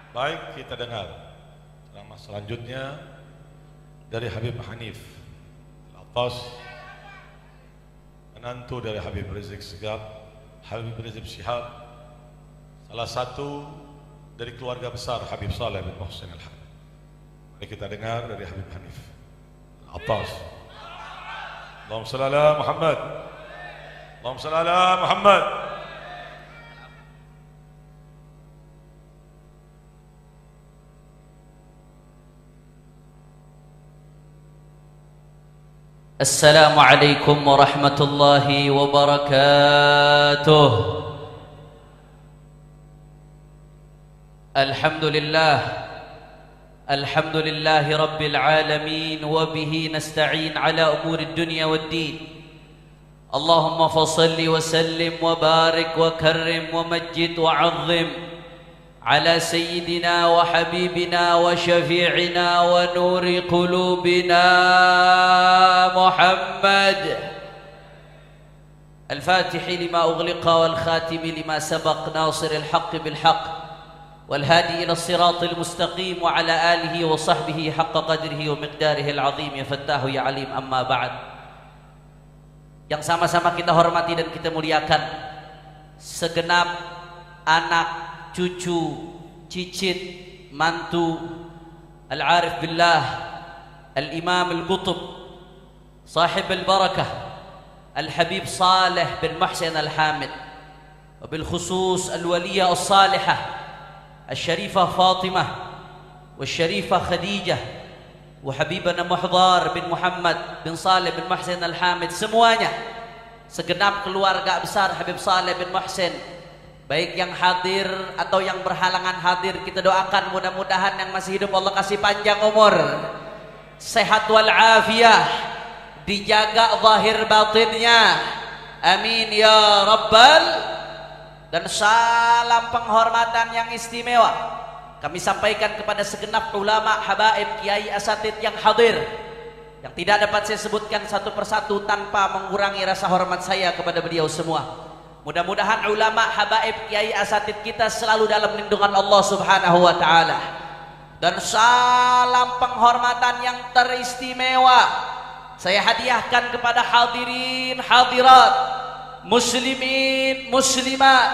Baik, kita dengar ceramah selanjutnya dari Habib Hanif Al-Attas, menantu dari Habib Rizik Sihab, Habib Rizik Sihab, salah satu dari keluarga besar Habib Saleh bin Muhsin Al-Hamid. Mari kita dengar dari Habib Hanif Al-Attas. Allahumma shalli ala Muhammad. Allahumma shalli ala Muhammad. Assalamualaikum warahmatullahi wabarakatuh. Alhamdulillahi rabbil alamin, wa bihi nasta'in ala umuri dunya waddin. Allahumma fasalli wa sallim wa barik wa karrim wa majjid wa azzim على سيدنا وحبيبنا وشفيعنا ونور قلوبنا محمد الفاتح لما أغلق والخاتم لما سبق ناصر الحق بالحق والهادي إلى الصراط المستقيم وعلى آله وصحبه حق قدره ومقداره العظيم يا فتاه يا عليم. أما بعد, yang sama-sama kita hormati dan kita muliakan segenap anak, cucu, cicit, mantu Al-Arif Billah Al-Imam Al-Qutb Sahib Al-Barakah Al-Habib Saleh bin Muhsin Al-Hamid, وبالخصوص الولية الصالحة الشريفة فاطمة والشريفة خديجة وحبيبنا محضار bin Muhammad bin Saleh bin Muhsin Al-Hamid, semuanya, segenap keluarga besar Habib Saleh bin Muhsin, baik yang hadir atau yang berhalangan hadir, kita doakan mudah-mudahan yang masih hidup Allah kasih panjang umur, sehat wal afiyah, dijaga zahir batinnya, amin ya rabbal. Dan salam penghormatan yang istimewa kami sampaikan kepada segenap ulama, habaib, kiai, asatid yang hadir, yang tidak dapat saya sebutkan satu persatu tanpa mengurangi rasa hormat saya kepada beliau semua. Mudah-mudahan ulama, habaib, kiai, asatid kita selalu dalam lindungan Allah Subhanahu wa ta'ala. Dan salam penghormatan yang teristimewa saya hadiahkan kepada hadirin, hadirat, muslimin, muslimat,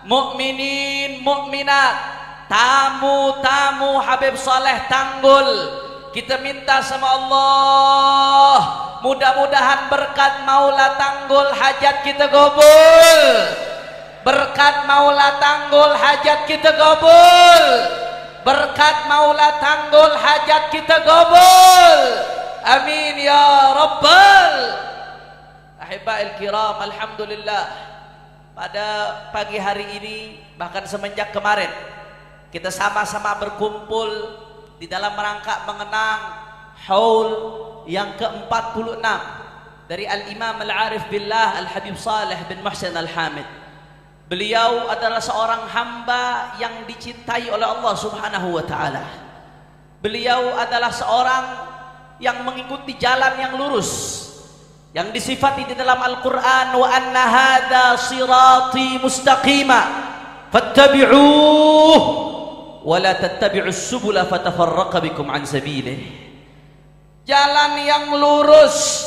mukminin, mukminat, tamu-tamu Habib Saleh Tanggul. Kita minta sama Allah, mudah-mudahan berkat Maula Tanggul hajat kita kabul. Berkat Maula Tanggul hajat kita kabul. Berkat Maula Tanggul hajat kita kabul. Amin ya rabbal. Ahibba'il kiram, alhamdulillah, pada pagi hari ini, bahkan semenjak kemarin, kita sama-sama berkumpul di dalam rangka mengenang haul yang ke-46 dari Al-Imam Al-Arif Billah Al-Habib Saleh bin Muhsin Al-Hamid. Beliau adalah seorang hamba yang dicintai oleh Allah Subhanahu wa ta'ala. Beliau adalah seorang yang mengikuti jalan yang lurus, yang disifati di dalam Al-Quran, wa anna hadha sirati mustaqima fattabi'uh wala tattabi'us subula fatafarraqa bikum an sabilih. Jalan yang lurus,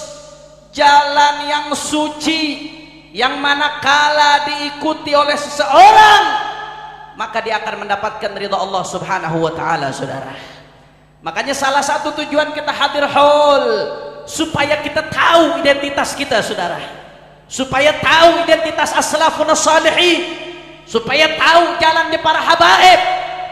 jalan yang suci, yang manakala diikuti oleh seseorang maka dia akan mendapatkan ridha Allah Subhanahu wa ta'ala, saudara. Makanya salah satu tujuan kita hadir haul, supaya kita tahu identitas kita, saudara, supaya tahu identitas as-salafun as-salihin, supaya tahu jalan di para habaib.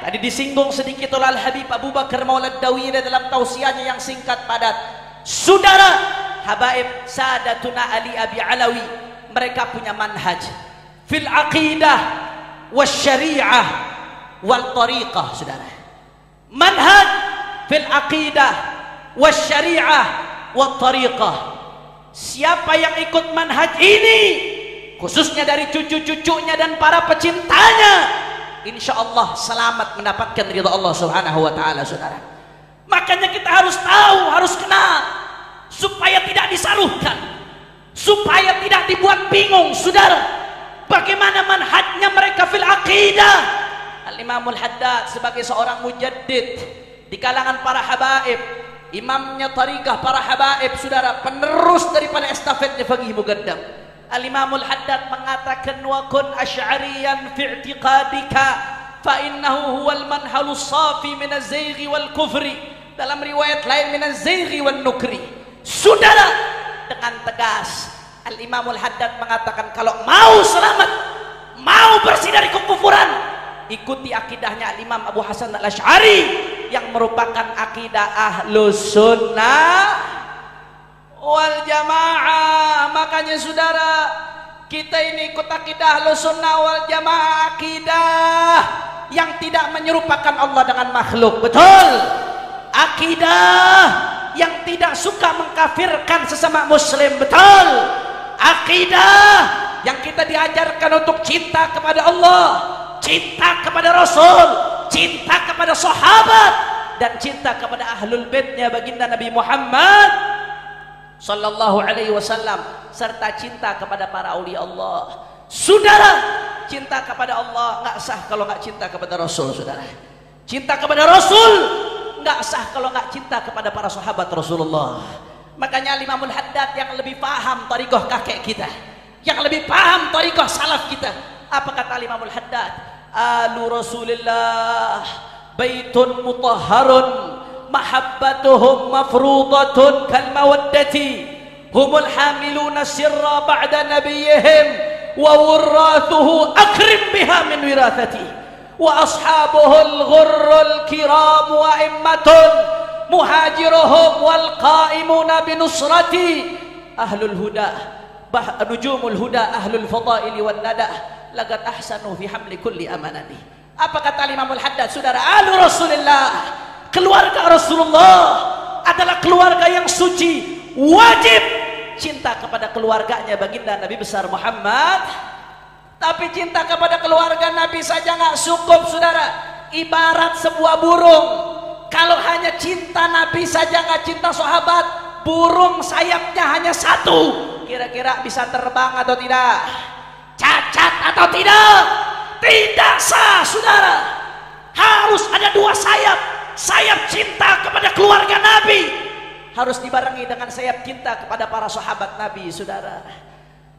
Tadi disinggung sedikit oleh Al-Habib Abu Bakar Maulad Dawiyah dalam tausiahnya yang singkat padat. Saudara, habaib Sadatuna Ali Abi Alawi, mereka punya manhaj fil aqidah wasyariah wal tariqah, saudara. Manhaj fil aqidah wasyariah wal tariqah. Siapa yang ikut manhaj ini, khususnya dari cucu-cucunya dan para pecintanya, insya Allah selamat mendapatkan ridha Allah Subhanahu wa ta'ala, saudara. Makanya kita harus tahu, harus kenal, supaya tidak disaruhkan, supaya tidak dibuat bingung, saudara. Bagaimana manhajnya mereka fil aqidah. Al-Imamul Haddad sebagai seorang mujaddid di kalangan para habaib, imamnya tarikah para habaib, saudara, penerus daripada estafetnya Faqih Muqaddam. Al-Imamul Haddad mengatakan wa kun asy'ariyan fi i'tiqadika fa innahu huwal manhalus safi min az-zayghi wal kufri. Dalam riwayat lain min az-zayghi wan nukri. Saudara, dengan tegas Al-Imamul Haddad mengatakan kalau mau selamat, mau bersih dari kekufuran, ikuti akidahnya Al-Imam Abu Hasan Al-Asy'ari yang merupakan akidah Ahlus Sunnah wal Jamaah. Makanya saudara, kita ini ikut akidah Ahlus Sunnah wal Jamaah, akidah yang tidak menyerupakan Allah dengan makhluk. Betul. Akidah yang tidak suka mengkafirkan sesama muslim. Betul. Akidah yang kita diajarkan untuk cinta kepada Allah, cinta kepada Rasul, cinta kepada sahabat, dan cinta kepada ahlul baitnya baginda Nabi Muhammad sallallahu alaihi wasallam, serta cinta kepada para aulia Allah. Saudara, cinta kepada Allah nggak sah kalau nggak cinta kepada Rasul. Saudara, cinta kepada Rasul nggak sah kalau nggak cinta kepada para sahabat Rasulullah. Makanya Imamul Haddad yang lebih paham tariqah kakek kita, yang lebih paham tariqah salaf kita. Apa kata Imamul Haddad? Alu Rasulillah baitun mutahharun mahabbatuhum mafruḍatun kal mawaddati humul hamiluna sirra ba'da nabiyyihim wa wurrathuhu akrim biha min wirathati wa ashabuhul ghurrul kiram wa immatun muhajiruhum wal qaimuna binusrati ahlul huda nujumul huda ahlul fadaili wan nada laqad ahsanu fi hamli kulli amanati. Apa kata Imamul Haddad? Saudara, alu Rasulullah, keluarga Rasulullah adalah keluarga yang suci, wajib cinta kepada keluarganya baginda Nabi besar Muhammad. Tapi cinta kepada keluarga Nabi saja nggak cukup, saudara. Ibarat sebuah burung, kalau hanya cinta Nabi saja nggak cinta sahabat, burung sayapnya hanya satu, kira-kira bisa terbang atau tidak? Cacat atau tidak? Tidak sah, saudara. Harus ada dua sayap. Sayap cinta kepada keluarga Nabi harus dibarengi dengan sayap cinta kepada para sahabat Nabi, saudara.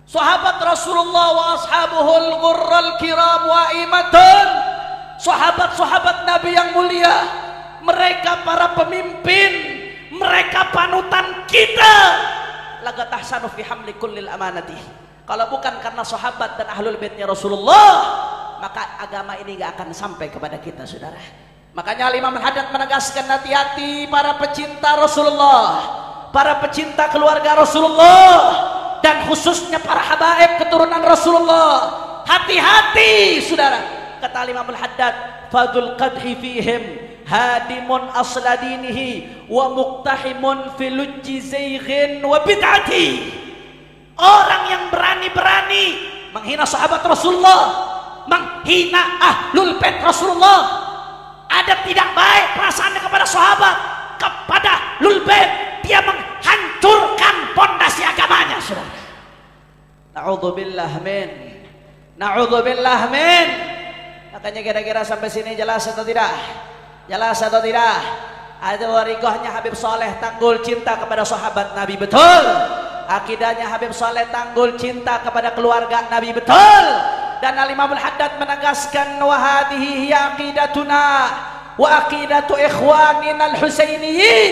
Sahabat Rasulullah wa ashabuhul ghurral kiram wa imatun, sahabat-sahabat Nabi yang mulia, mereka para pemimpin, mereka panutan kita. Laqad ahsanu fi hamli kullil amanati. Kalau bukan karena sahabat dan ahlul baitnya Rasulullah, maka agama ini gak akan sampai kepada kita, saudara. Makanya Imam Haddad menegaskan, hati-hati para pecinta Rasulullah, para pecinta keluarga Rasulullah, dan khususnya para habaib keturunan Rasulullah. Hati-hati, saudara. Kata Imam Haddad, fadul qadhi fihim hadimun asla dinihi wa muqtahimun fi lujji zayghin wa bid'ati. Orang yang berani-berani menghina sahabat Rasulullah, menghina ahlul bait Rasulullah, ada tidak baik perasaannya kepada sahabat, kepada ahlul bait, dia menghancurkan pondasi agamanya, saudara. Na'udzubillah min, na'udzubillah min. Makanya kira-kira sampai sini jelas atau tidak? Jelas atau tidak? Ada warikahnya Habib Saleh Tanggul cinta kepada sahabat Nabi, betul. Akidahnya Habib Saleh Tanggul cinta kepada keluarga Nabi, betul. Dan Al-Imamul Haddad menegaskan, wa hadhihi hiya aqidatuna wa aqidatu ikhwanina al-Husainiyyin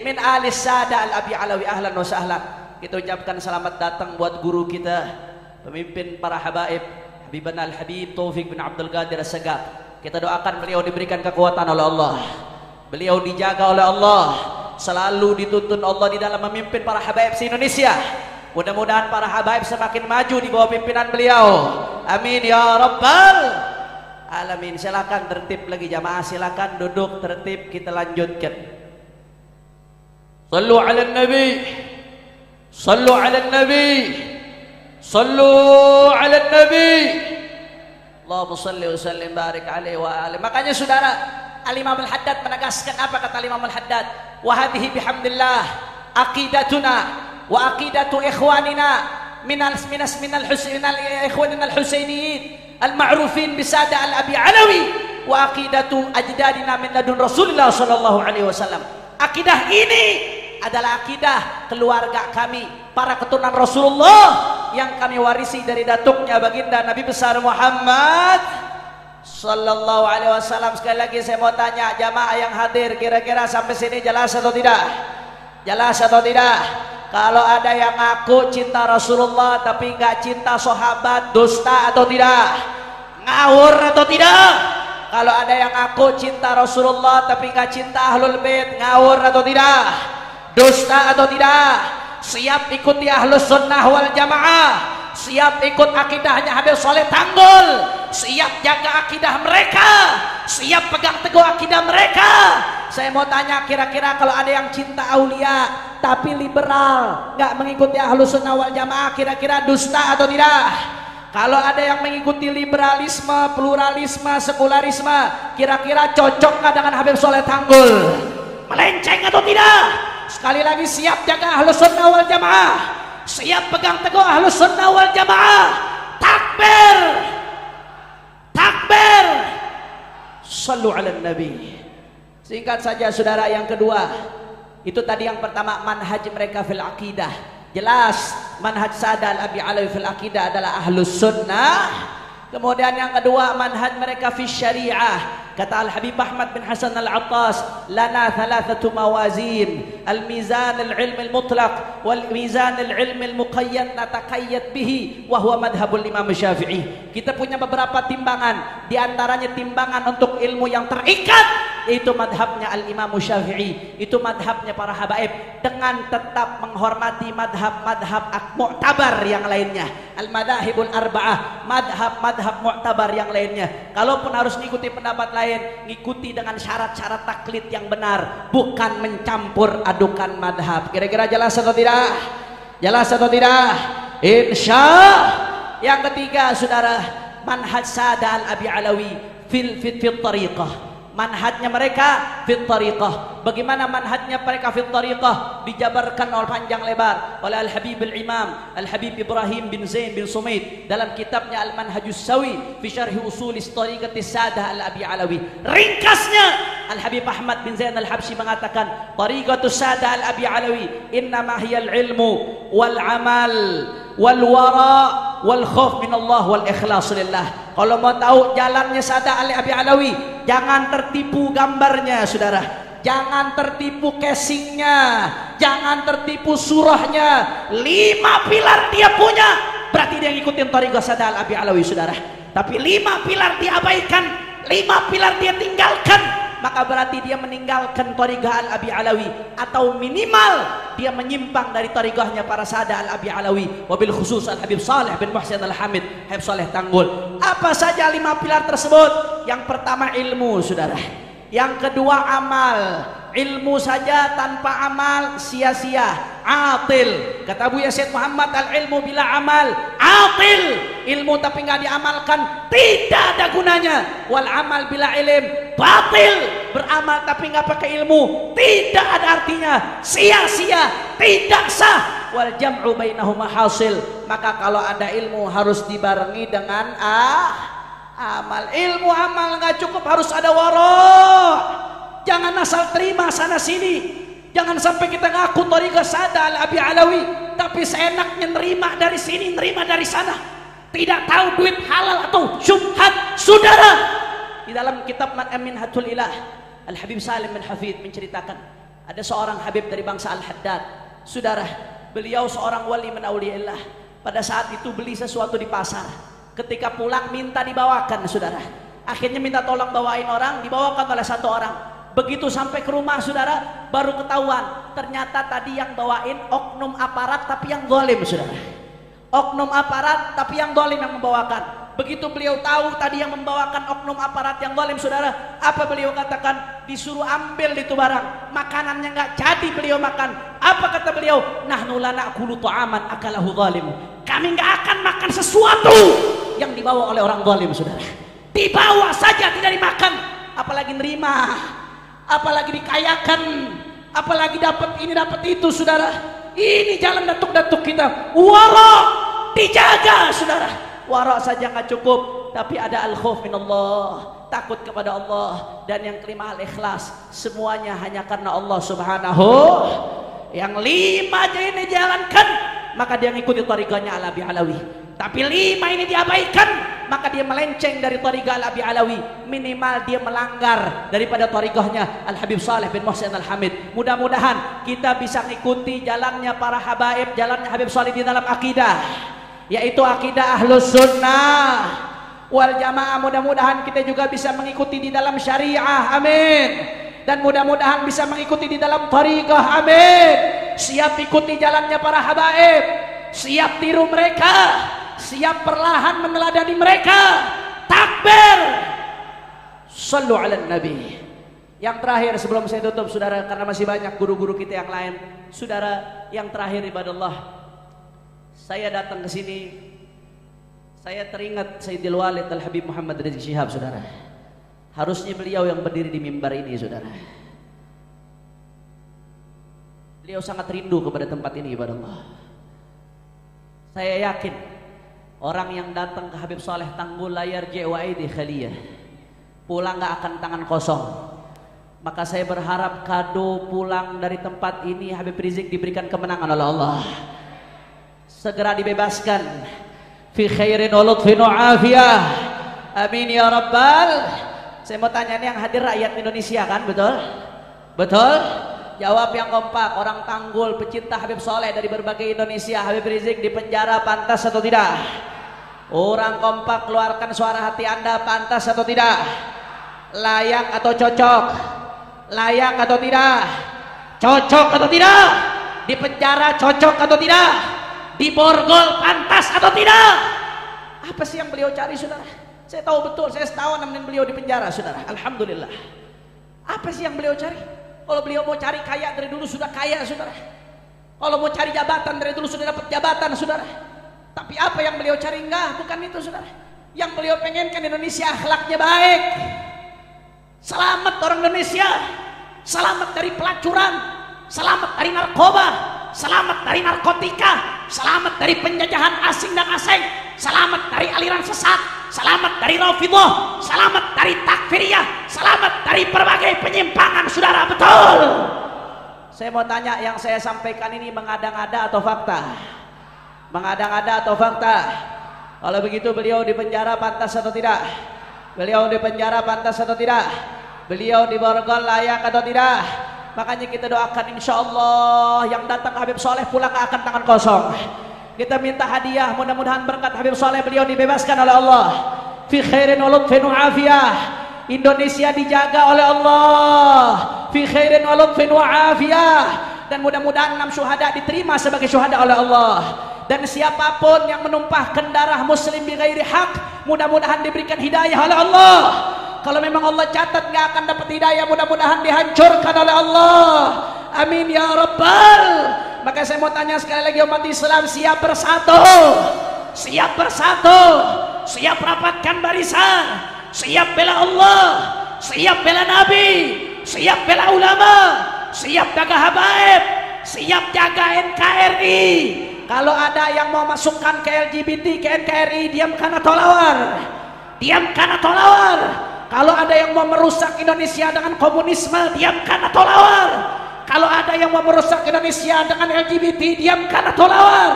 min ali sada al-Abi Alawi, ahlan wa sahlan. Kita ucapkan selamat datang buat guru kita, pemimpin para habaib, Habibana Al-Habib Taufik bin Abdul Qadir As-Sagaf. Kita doakan beliau diberikan kekuatan oleh Allah, beliau dijaga oleh Allah, selalu dituntun Allah di dalam memimpin para habaib se-Indonesia. Mudah-mudahan para habaib semakin maju di bawah pimpinan beliau. Amin ya rabbal alamin. Silakan tertib lagi jamaah, silakan duduk tertib, kita lanjutkan. Sallu ala nabi, sallu ala nabi, sallu ala nabi. Allahumma salli wa sallim barik alaihi wa alihi. Makanya saudara, Al-Imam Al-Haddad menegaskan, apa kata Al-Imam Al-Haddad? Wa hadhihi bihamdillah aqidatuna wa aqidatu ikhwanina minal ikhwanina al-Husainiyyin al-ma'rufin bisada al-Abi Alawi wa aqidatu ajdadina min ladun Rasulillah sallallahu alaihi wasallam. Akidah ini adalah akidah keluarga kami, para keturunan Rasulullah yang kami warisi dari datuknya baginda Nabi besar Muhammad sallallahu alaihi wasallam. Sekali lagi saya mau tanya jamaah yang hadir, kira-kira sampai sini jelas atau tidak? Jelas atau tidak? Kalau ada yang ngaku cinta Rasulullah tapi nggak cinta sahabat, dusta atau tidak? Ngawur atau tidak? Kalau ada yang ngaku cinta Rasulullah tapi nggak cinta Ahlul Bait, ngawur atau tidak? Dusta atau tidak? Siap ikuti Ahlus Sunnah wal Jamaah, siap ikut akidahnya Habib Saleh Tanggul, siap jaga akidah mereka, siap pegang teguh akidah mereka. Saya mau tanya, kira-kira kalau ada yang cinta aulia tapi liberal, nggak mengikuti Ahlus Sunnah wal Jamaah, kira-kira dusta atau tidak? Kalau ada yang mengikuti liberalisme, pluralisme, sekularisme, kira-kira cocok nggak dengan Habib Saleh Tanggul? Melenceng atau tidak? Sekali lagi, siap jaga Ahlus Sunnah wal Jamaah, siap pegang teguh Ahlus Sunnah wal Jamaah. Takbir, takbir, sallu ala nabi. Singkat saja saudara, yang kedua itu tadi yang pertama manhaj mereka fil aqidah. Jelas manhaj Sada al-Abi Alawi fil aqidah adalah Ahlus Sunnah. Kemudian yang kedua manhaj mereka fi syariah. Kata Al-Habib Ahmad bin Hasan Al-Attas, lana thalathatu mawazin, al-mizan al-ilm al-mutlaq wal-mizan al-ilm al-muqayyad nataqayyad bihi wa huwa madhabul Imam Syafi'i. Kita punya beberapa timbangan, di antaranya timbangan untuk ilmu yang terikat, yaitu madhabnya Al-Imam Syafi'i, itu madhabnya para habaib, dengan tetap menghormati madhab-madhab mu'tabar yang lainnya, al-madahibul arba'ah, madhab-madhab mu'tabar yang lainnya. Kalaupun harus mengikuti pendapat lain, ngikuti dengan syarat-syarat taklid yang benar, bukan mencampur adukan madhab. Kira-kira jelas atau tidak? Jelas atau tidak? Insya. Yang ketiga saudara, manhaj Sada al-Abi Alawi fil tariqah. Manhajnya mereka fit tariqah. Bagaimana manhajnya mereka fit tariqah? Dijabarkan oleh panjang lebar oleh Al-Habib Al-Imam Al-Habib Ibrahim bin Zain bin Sumaid dalam kitabnya Al-Manhajus Sawi fi syarhi usulis tariqati Sadah Al-Abi Alawi. Ringkasnya Al-Habib Ahmad bin Zain Al-Habsyi mengatakan, tariqatu Sadah Al-Abi Alawi innama hiyal ilmu wal amal wal wara wal khauf min Allah wal ikhlas lillah. Kalau mau tahu jalannya Sada al-Abi Alawi, jangan tertipu gambarnya saudara, jangan tertipu casingnya, jangan tertipu surahnya. 5 pilar dia punya, berarti dia ngikutin thariqah Sada al-Abi Alawi saudara. Tapi 5 pilar dia abaikan, 5 pilar dia tinggalkan, maka berarti dia meninggalkan thariqah al-Abi Alawi, atau minimal dia menyimpang dari thariqahnya para Sada al-Abi Alawi. Wabil khusus Al-Habib Saleh bin Muhsin Al-Hamid, Habib Saleh Tanggul. Apa saja 5 pilar tersebut? Yang pertama ilmu saudara, yang kedua amal. Ilmu saja tanpa amal sia-sia, atil. Kata Buya Syed Muhammad, al-ilmu bila amal atil. Ilmu tapi nggak diamalkan tidak ada gunanya. Wal amal bila ilm batil. Beramal tapi nggak pakai ilmu tidak ada artinya, sia-sia, tidak sah. Wal jam'u bainahuma hasil. Maka kalau ada ilmu harus dibarengi dengan amal. Ilmu amal nggak cukup, harus ada wara'. Jangan asal terima sana sini. Jangan sampai kita ngaku thariqah Sada al-Abi Alawi tapi seenaknya nerima dari sini, nerima dari sana, tidak tahu duit halal atau syubhat. Saudara, di dalam kitab Minhatul Ilah, Al-Habib Salim bin Hafid menceritakan ada seorang habib dari bangsa Al-Haddad. Saudara, beliau seorang wali min auliyaillah. Pada saat itu beli sesuatu di pasar, ketika pulang minta dibawakan saudara. Akhirnya minta tolong bawain orang, dibawakan oleh satu orang. Begitu sampai ke rumah saudara, baru ketahuan ternyata tadi yang bawain oknum aparat tapi yang zalim saudara. Oknum aparat tapi yang zalim yang membawakan. Begitu beliau tahu tadi yang membawakan oknum aparat yang zalim saudara, apa beliau katakan? Disuruh ambil itu barang, makanannya nggak jadi beliau makan. Apa kata beliau? Nahnu la na'kulu ta'aman akalahu zalim. Kami nggak akan makan sesuatu yang dibawa oleh orang zalim saudara. Dibawa saja tidak dimakan, apalagi nerima, apalagi dikayakan, apalagi dapat ini dapat itu saudara. Ini jalan datuk-datuk kita. Wara dijaga saudara. Wara saja nggak cukup, tapi ada al-khauf minallah. takut kepada Allah, dan yang kelima al-ikhlas. Semuanya hanya karena Allah Subhanahu. Yang 5 aja ini jalankan, maka dia ngikuti tariqahnya Al-Abi Alawi. Tapi 5 ini diabaikan, maka dia melenceng dari tariqah Al-Abi Alawi. Minimal dia melanggar daripada tariqahnya Al-Habib Saleh bin Muhsin Al-Hamid. Mudah-mudahan kita bisa mengikuti jalannya para habaib, jalannya Habib Saleh di dalam akidah, yaitu akidah Ahlus Sunnah wal Jamaah. Mudah-mudahan kita juga bisa mengikuti di dalam syariah, amin. Dan mudah-mudahan bisa mengikuti di dalam tariqah, amin. Siap ikuti jalannya para habaib, siap tiru mereka, siap perlahan meneladani mereka. Takbir, sallu ala nabi. Yang terakhir sebelum saya tutup saudara, karena masih banyak guru-guru kita yang lain. Saudara, yang terakhir ibadallah, saya datang ke sini, saya teringat Sayyidil Walid Al-Habib Muhammad Rizik Syihab saudara. Harusnya beliau yang berdiri di mimbar ini saudara. Beliau sangat rindu kepada tempat ini ibadallah. Saya yakin orang yang datang ke Habib Saleh Tanggul layar JWAID Khaliyah pulang gak akan tangan kosong. Maka saya berharap kado pulang dari tempat ini Habib Rizik diberikan kemenangan oleh Allah. Segera dibebaskan. Fi khairin wa lutfin wa afiyah. Amin ya rabbal. Saya mau tanya nih, yang hadir rakyat Indonesia kan, betul? Betul? Jawab yang kompak. Orang Tanggul, pecinta Habib Saleh dari berbagai Indonesia. Habib Rizik di penjara, pantas atau tidak? Orang kompak, keluarkan suara hati Anda, pantas atau tidak? Layak atau cocok? Layak atau tidak? Cocok atau tidak? Di penjara cocok atau tidak? Di borgol pantas atau tidak? Apa sih yang beliau cari saudara? Saya tahu betul, saya setahun nemenin beliau di penjara saudara. Alhamdulillah. Apa sih yang beliau cari? Kalau beliau mau cari kaya dari dulu sudah kaya saudara. Kalau mau cari jabatan dari dulu sudah dapat jabatan saudara. Tapi apa yang beliau cari? Enggak, bukan itu saudara. Yang beliau pengenkan Indonesia akhlaknya baik. Selamat orang Indonesia. Selamat dari pelacuran. Selamat dari narkoba. Selamat dari narkotika. Selamat dari penjajahan asing dan asing. Selamat dari aliran sesat. Selamat dari Rafidhah, selamat dari takfiriyah, selamat dari berbagai penyimpangan saudara, betul? Saya mau tanya, yang saya sampaikan ini mengada-ngada atau fakta? Mengada-ngada atau fakta? Kalau begitu beliau di penjara pantas atau tidak? Beliau di penjara pantas atau tidak? Beliau di borgol layak atau tidak? Makanya kita doakan insya Allah yang datang Habib Saleh pulang gak akan tangan kosong. Kita minta hadiah, mudah-mudahan berkat Habib Saleh beliau dibebaskan oleh Allah. Fi khairin wa lutfin wa afiyah. Indonesia dijaga oleh Allah. Fi khairin wa lutfin wa afiyah. Dan mudah-mudahan 6 syuhada diterima sebagai syuhada oleh Allah. Dan siapapun yang menumpahkan darah muslim bi ghairi haq, mudah-mudahan diberikan hidayah oleh Allah. Kalau memang Allah catat gak akan dapat hidayah, mudah-mudahan dihancurkan oleh Allah. Amin ya rabbal. Maka saya mau tanya sekali lagi, umat Islam siap bersatu, siap bersatu, siap rapatkan barisan, siap bela Allah, siap bela Nabi, siap bela ulama, siap jaga habaib, siap jaga NKRI. Kalau ada yang mau masukkan ke LGBT, ke NKRI, diamkan atau lawan? Diamkan atau lawan? Kalau ada yang mau merusak Indonesia dengan komunisme, diamkan atau lawan? Kalau ada yang mau merusak Indonesia dengan LGBT, diamkan atau lawan?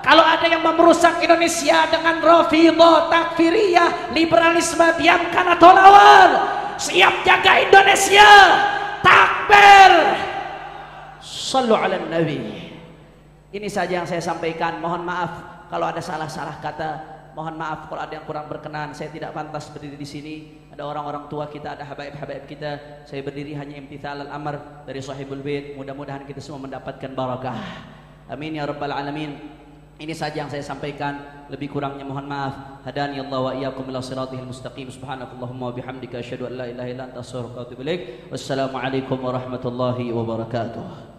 Kalau ada yang mau merusak Indonesia dengan Rafidhah, takfiriyah, liberalisme, diamkan atau lawan? Siap jaga Indonesia. Takbir. Sallu ala nabi. Ini saja yang saya sampaikan. Mohon maaf kalau ada salah-salah kata. Mohon maaf kalau ada yang kurang berkenan. Saya tidak pantas berdiri di sini. Ada orang-orang tua kita, ada habaib-habaib kita. Saya berdiri hanya imtithal al-amr dari sahibul bait. Mudah-mudahan kita semua mendapatkan barakah. Amin ya rabbal alamin. Ini saja yang saya sampaikan. Lebih kurangnya mohon maaf. Hadani Allah wa iyyakum ila siratal mustaqim. Subhanakallahumma wa bihamdika asyhadu an la ilaha illa anta astaghfiruka wa atubu ilaik. Wassalamualaikum warahmatullahi wabarakatuh.